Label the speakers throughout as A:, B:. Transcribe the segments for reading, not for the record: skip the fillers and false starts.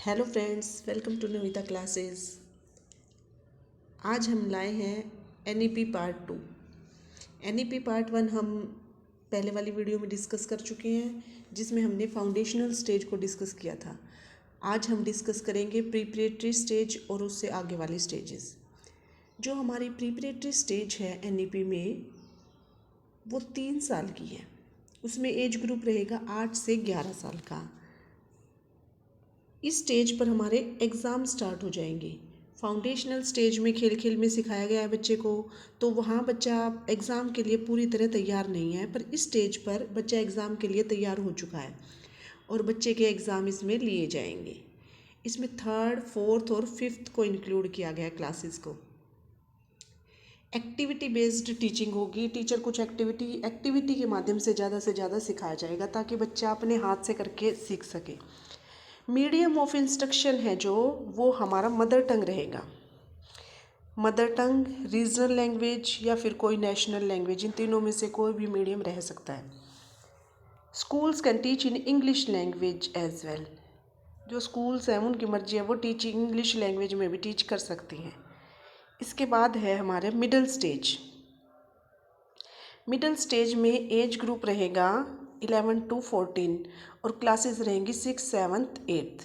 A: Hello friends, welcome to Navita classes. आज हम लाए हैं एनईपी पार्ट 2। एनईपी पार्ट 1 हम पहले वाली वीडियो में डिस्कस कर चुके हैं, जिसमें हमने फाउंडेशनल स्टेज को डिस्कस किया था। आज हम डिस्कस करेंगे प्रीपरेटरी स्टेज और उससे आगे वाली स्टेजेस। जो हमारी प्रीपरेटरी स्टेज है एनईपी में, वो 3 साल की है। उसमें एज ग्रुप रहेगा 8 से 11 साल का। इस स्टेज पर हमारे एग्ज़ाम स्टार्ट हो जाएंगे। फाउंडेशनल स्टेज में खेल खेल में सिखाया गया है बच्चे को, तो वहाँ बच्चा एग्ज़ाम के लिए पूरी तरह तैयार नहीं है, पर इस स्टेज पर बच्चा एग्ज़ाम के लिए तैयार हो चुका है और बच्चे के एग्ज़ाम इसमें लिए जाएंगे। इसमें 3rd, 4th और 5th को इंक्लूड किया गया है क्लासेस को। एक्टिविटी बेस्ड टीचिंग होगी। टीचर कुछ एक्टिविटी के माध्यम से ज़्यादा सिखाया जाएगा ताकि बच्चा अपने हाथ से करके सीख सके। मीडियम ऑफ इंस्ट्रक्शन है जो, वो हमारा मदर टंग रहेगा। मदर टंग, रीजनल लैंग्वेज या फिर कोई नेशनल लैंग्वेज, इन तीनों में से कोई भी मीडियम रह सकता है। Schools can teach in English language as well. जो स्कूल्स हैं उनकी मर्जी है, वो टीचिंग इंग्लिश लैंग्वेज में भी टीच कर सकती हैं। इसके बाद है हमारे मिडिल स्टेज। मिडिल स्टेज में एज ग्रुप रहेगा 11 to 14 और क्लासेस रहेंगी 6, 7th, 8th।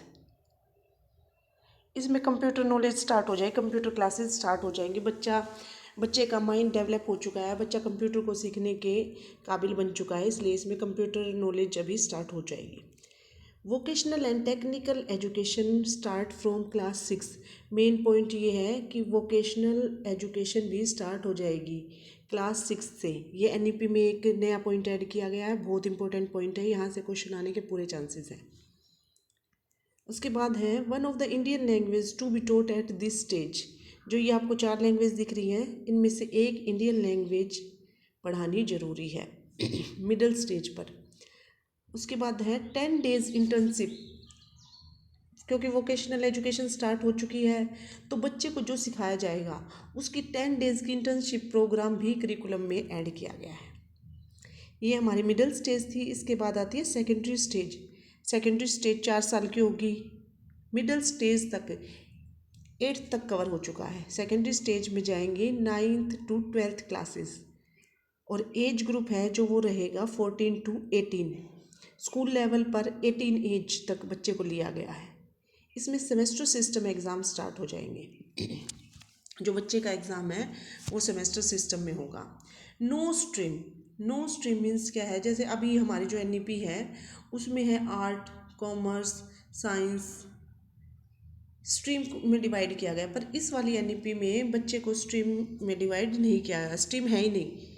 A: इसमें कंप्यूटर नॉलेज स्टार्ट हो जाए, कंप्यूटर क्लासेस स्टार्ट हो जाएंगी। बच्चे का माइंड डेवलप हो चुका है, बच्चा कंप्यूटर को सीखने के काबिल बन चुका है, इसलिए इसमें कंप्यूटर नॉलेज अभी स्टार्ट हो जाएगी। Vocational and technical education start from class 6। Main point ये है कि वोकेशनल एजुकेशन भी स्टार्ट हो जाएगी क्लास 6 से। ये एनईपी में एक नया पॉइंट ऐड किया गया है, बहुत इंपॉर्टेंट पॉइंट है, यहाँ से क्वेश्चन आने के पूरे चांसेस हैं। उसके बाद है one of the Indian language to be taught at this stage. जो ये आपको 4 लैंग्वेज दिख रही हैं, इनमें से एक इंडियन लैंग्वेज पढ़ानी जरूरी है मिडिल स्टेज पर। उसके बाद है 10 days इंटर्नशिप। क्योंकि वोकेशनल एजुकेशन स्टार्ट हो चुकी है, तो बच्चे को जो सिखाया जाएगा उसकी 10 days की इंटर्नशिप प्रोग्राम भी करिकुलम में ऐड किया गया है। ये हमारी मिडिल स्टेज थी। इसके बाद आती है सेकेंडरी स्टेज। सेकेंडरी स्टेज 4 साल की होगी। मिडिल स्टेज तक 8th तक कवर हो चुका है। सेकेंडरी स्टेज में जाएंगे 9th to 12th क्लासेस और एज ग्रुप है जो वो रहेगा 14 to 18। स्कूल लेवल पर 18 एज तक बच्चे को लिया गया है। इसमें सेमेस्टर सिस्टम एग्ज़ाम स्टार्ट हो जाएंगे। जो बच्चे का एग्ज़ाम है वो सेमेस्टर सिस्टम में होगा। नो स्ट्रीम मीन्स क्या है, जैसे अभी हमारी जो एनईपी है उसमें है आर्ट, कॉमर्स, साइंस, स्ट्रीम में डिवाइड किया गया, पर इस वाली एनईपी में बच्चे को स्ट्रीम में डिवाइड नहीं किया गया। स्ट्रीम है ही नहीं,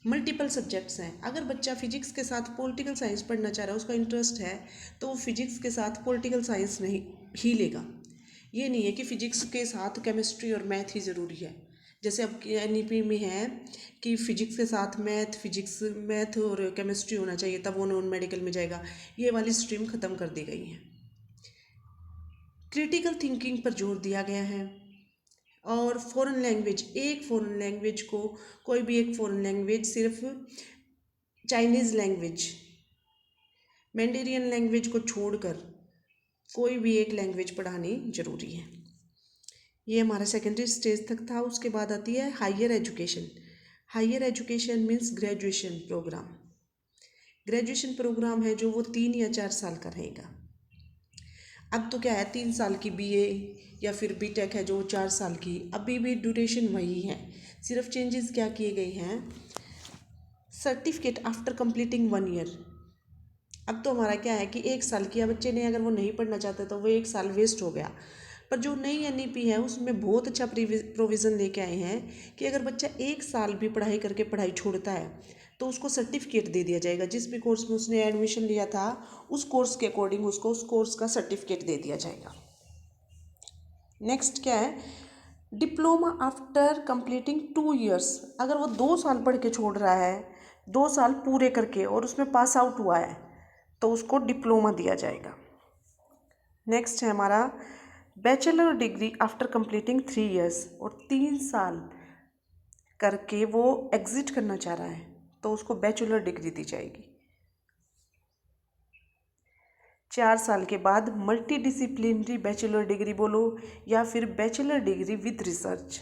A: मल्टीपल सब्जेक्ट्स हैं। अगर बच्चा फिजिक्स के साथ पॉलिटिकल साइंस पढ़ना चाह रहा है, उसका इंटरेस्ट है, तो वो फिजिक्स के साथ पॉलिटिकल साइंस नहीं ही लेगा। ये नहीं है कि फ़िजिक्स के साथ केमिस्ट्री और मैथ ही ज़रूरी है। जैसे अब एनईपी में है कि फ़िजिक्स के साथ मैथ और केमिस्ट्री होना चाहिए, तब वो नॉन मेडिकल में जाएगा। ये वाली स्ट्रीम ख़त्म कर दी गई है। क्रिटिकल थिंकिंग पर जोर दिया गया है। और फॉरेन लैंग्वेज, कोई भी एक फॉरेन लैंग्वेज, सिर्फ चाइनीज़ लैंग्वेज, मैंडेरियन लैंग्वेज को छोड़कर कोई भी एक लैंग्वेज पढ़ानी जरूरी है। ये हमारा सेकेंडरी स्टेज तक था। उसके बाद आती है higher education. Higher education means graduation programme. Graduation programme है जो वो 3 या 4 साल का रहेगा। अब तो क्या है, 3 साल की बीए या फिर बीटेक है जो 4 साल की, अभी भी ड्यूरेशन वही है। सिर्फ चेंजेस क्या किए गए हैं, सर्टिफिकेट आफ्टर कंप्लीटिंग 1 ईयर। अब तो हमारा क्या है कि 1 साल किया बच्चे ने, अगर वो नहीं पढ़ना चाहता तो वो 1 साल वेस्ट हो गया। पर जो नई एनईपी है उसमें बहुत अच्छा प्रोविज़न लेके आए हैं कि अगर बच्चा 1 साल भी पढ़ाई करके पढ़ाई छोड़ता है तो उसको सर्टिफिकेट दे दिया जाएगा। जिस भी कोर्स में उसने एडमिशन लिया था उस कोर्स के अकॉर्डिंग उसको उस कोर्स का सर्टिफिकेट दे दिया जाएगा। नेक्स्ट क्या है, डिप्लोमा आफ्टर कंप्लीटिंग 2 ईयर्स। अगर वो 2 साल पढ़ के छोड़ रहा है, 2 साल पूरे करके, और उसमें पास आउट हुआ है, तो उसको डिप्लोमा दिया जाएगा। नेक्स्ट है हमारा bachelor degree after completing 3 years, और 3 साल करके वो एग्जिट करना चाह रहा है तो उसको बैचलर डिग्री दी जाएगी। 4 साल के बाद मल्टी डिसिप्लिनरी बैचलर डिग्री बोलो या फिर बैचलर डिग्री विद रिसर्च,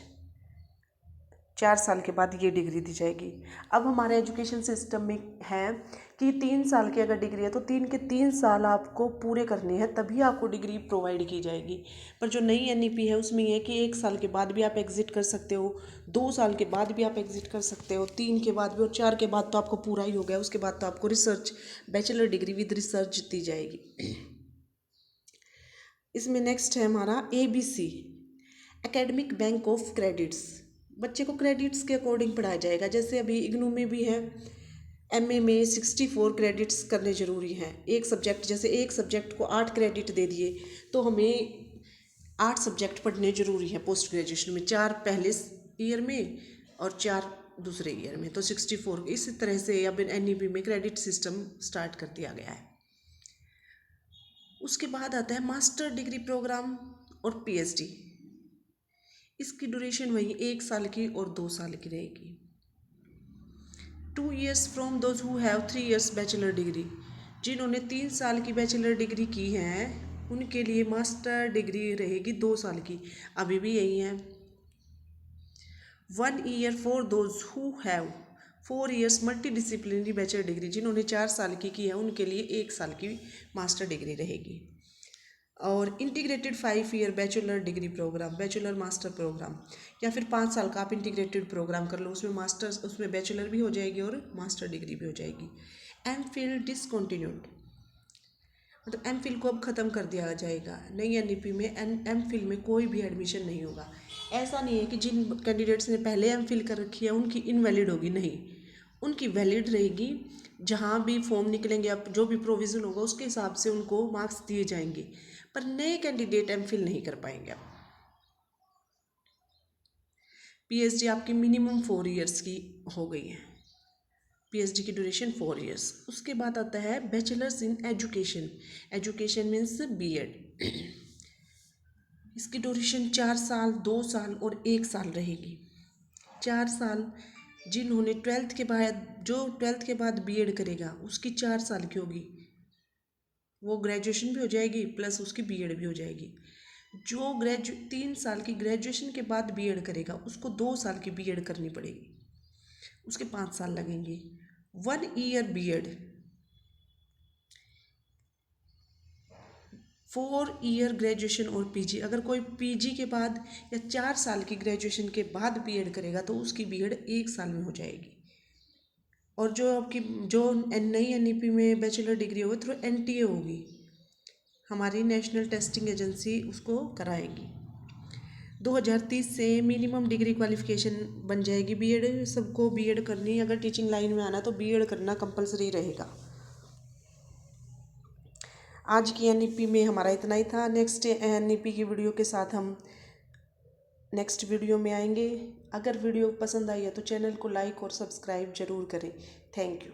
A: 4 साल के बाद ये डिग्री दी जाएगी। अब हमारे एजुकेशन सिस्टम में है कि 3 साल की अगर डिग्री है तो 3 के 3 साल आपको पूरे करने हैं तभी आपको डिग्री प्रोवाइड की जाएगी। पर जो नई एनईपी है उसमें ये है कि 1 साल के बाद भी आप एग्जिट कर सकते हो, 2 साल के बाद भी आप एग्जिट कर सकते हो, 3 के बाद भी, और 4 के बाद तो आपको पूरा ही हो गया। उसके बाद तो आपको research, bachelor degree with research दी जाएगी। इसमें नेक्स्ट है हमारा ABC, academic bank of credits. बच्चे को क्रेडिट्स के अकॉर्डिंग पढ़ाया जाएगा। जैसे अभी इग्नू में भी है, MA में 64 क्रेडिट्स करने ज़रूरी हैं। एक सब्जेक्ट, जैसे एक सब्जेक्ट को 8 क्रेडिट दे दिए तो हमें 8 सब्जेक्ट पढ़ने ज़रूरी है पोस्ट ग्रेजुएशन में, 4 पहले ईयर में और 4 दूसरे ईयर में, तो 64। इस तरह से अब NEP में क्रेडिट सिस्टम स्टार्ट कर दिया गया है। उसके बाद आता है मास्टर डिग्री प्रोग्राम और PhD। इसकी ड्यूरेशन वही 1 साल की और 2 साल की रहेगी। 2 years from those who have 3 years bachelor degree. जिन्होंने 3 साल की बैचलर डिग्री की है उनके लिए मास्टर डिग्री रहेगी 2 साल की, अभी भी यही है। 1 year for those who have 4 years multi disciplinary bachelor degree. जिन्होंने 4 साल की है उनके लिए 1 साल की मास्टर डिग्री रहेगी। और integrated 5 year bachelor degree programme, bachelor master programme, या फिर 5 साल का आप इंटीग्रेटेड प्रोग्राम कर लो, उसमें मास्टर्स, उसमें बैचलर भी हो जाएगी और मास्टर डिग्री भी हो जाएगी। MPhil डिसकंटिन्यूड, मतलब MPhil को अब ख़त्म कर दिया जाएगा। नई NEP में MPhil में कोई भी एडमिशन नहीं होगा। ऐसा नहीं है कि जिन कैंडिडेट्स ने पहले MPhil कर रखी है उनकी इनवैलिड होगी, नहीं, उनकी वैलिड रहेगी। जहाँ भी फॉर्म निकलेंगे, अब जो भी प्रोविज़न होगा उसके हिसाब से उनको मार्क्स दिए जाएंगे, पर नए कैंडिडेट MPhil नहीं कर पाएंगे। PhD आपकी मिनिमम 4 years की हो गई है, PhD की ड्यूरेशन 4 years। उसके बाद आता है bachelors in education, education means BEd। इसकी ड्यूरेशन 4 साल, 2 साल और 1 साल रहेगी। 4 साल जिन्होंने 12th के बाद, जो 12th के बाद BEd करेगा उसकी 4 साल की होगी, वो ग्रेजुएशन भी हो जाएगी प्लस उसकी BEd भी हो जाएगी। जो 3 साल की ग्रेजुएशन के बाद BEd करेगा उसको 2 साल की BEd करनी पड़ेगी, उसके 5 साल लगेंगे। 1 year BEd, 4 year ग्रेजुएशन और PG। अगर कोई PG के बाद या 4 साल की ग्रेजुएशन के बाद BEd करेगा तो उसकी BEd 1 साल में हो जाएगी। और जो आपकी जो नई NEP में बैचलर डिग्री होगी थ्रू NTA होगी, हमारी नेशनल टेस्टिंग एजेंसी उसको कराएगी। 2030 से मिनिमम डिग्री क्वालिफिकेशन बन जाएगी BEd। सबको BEd करनी, अगर टीचिंग लाइन में आना तो BEd करना कंपलसरी रहेगा। आज की NEP में हमारा इतना ही था। नेक्स्ट NEP की वीडियो के साथ हम नेक्स्ट वीडियो में आएंगे। अगर वीडियो पसंद आई है तो चैनल को लाइक और सब्सक्राइब जरूर करें। Thank you.